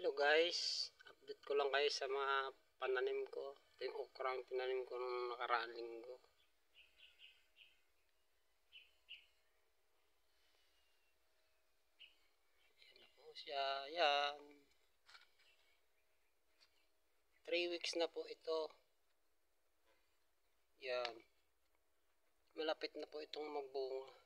Hello guys, update ko lang kayo sa mga pananim ko. Ito yung okra ang tinanim ko nung nakaraang linggo. Yan na po siya, yan. 3 weeks na po ito. Yan. Malapit na po itong magbunga.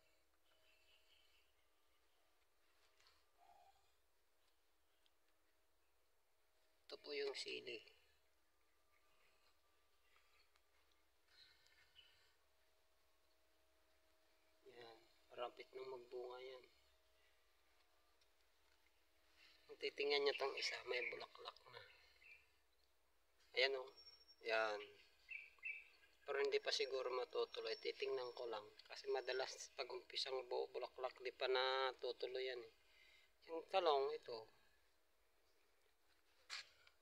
Ito po yung sili. Yan. Malapit na magbunga yan. Kung titingnan nyo tong isa, may bulaklak na. Ayan o. Yan. Pero hindi pa siguro matutuloy. Titingnan ko lang. Kasi madalas pag umpisang bulaklak, di pa natutuloy yan eh. Yung talong ito,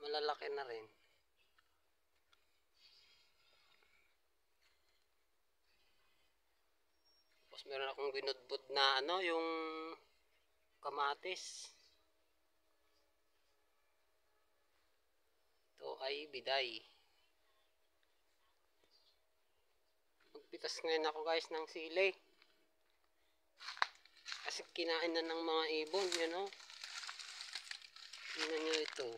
malalaki na rin. Tapos meron akong binudbud na yung kamatis. Ito ay biday. Magpitas ngayon ako guys ng sili. Kasi kinain na ng mga ibon, yan o. Tingnan nyo ito.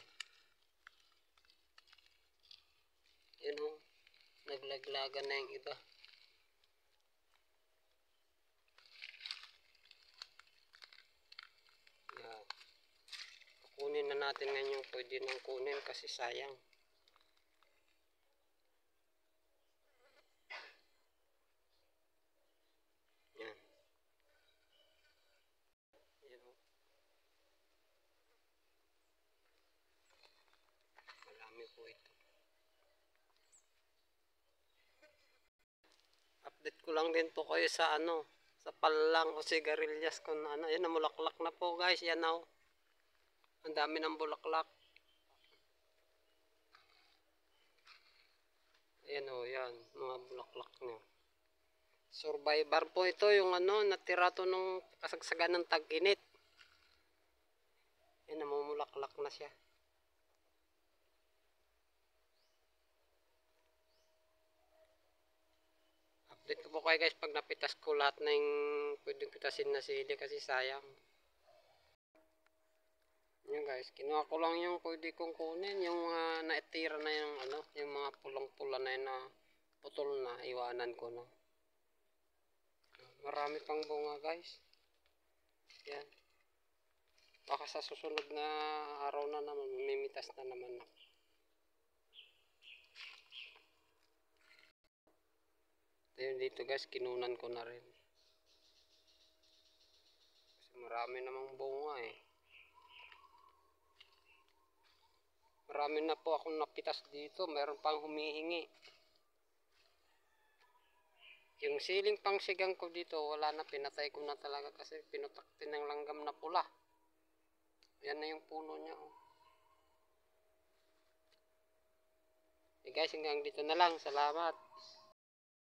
Yan o. Naglaglagan na yung iba. Yan. Kunin na natin ngayon yung pwede nang kunin kasi sayang. Yan. Yan o. Marami po ito. Update ko lang din po kayo sa sa palang o sigarilyas kung yan, namulaklak na po guys, yan o. Ang dami ng bulaklak. Ayan o, yan, mga bulaklak nyo. Survivor po ito, yung natira to nung kasagsagan ng tag-init. Yan, namumulaklak na siya. Update ko po kayo guys pag napitas ko lahat na yung pwedeng pitasin na sili kasi sayang. Yan guys, kinuha ko lang yung pwede kong kunin, yung naitira na yung yung mga pulang-pula na yun na putol na, iwanan ko na. Marami pang bunga guys. Yan. Baka sa susunod na araw na naman, mimitas na naman ako. Ayun dito guys, kinunan ko na rin. Kasi marami namang bunga eh. Marami na po akong napitas dito. Meron pang humihingi. Yung siling pangsigang ko dito, wala na. Pinatay ko na talaga kasi pinutaktin ng langgam na pula. Yan na yung puno niya. Oh. Okay guys, hanggang dito na lang. Salamat.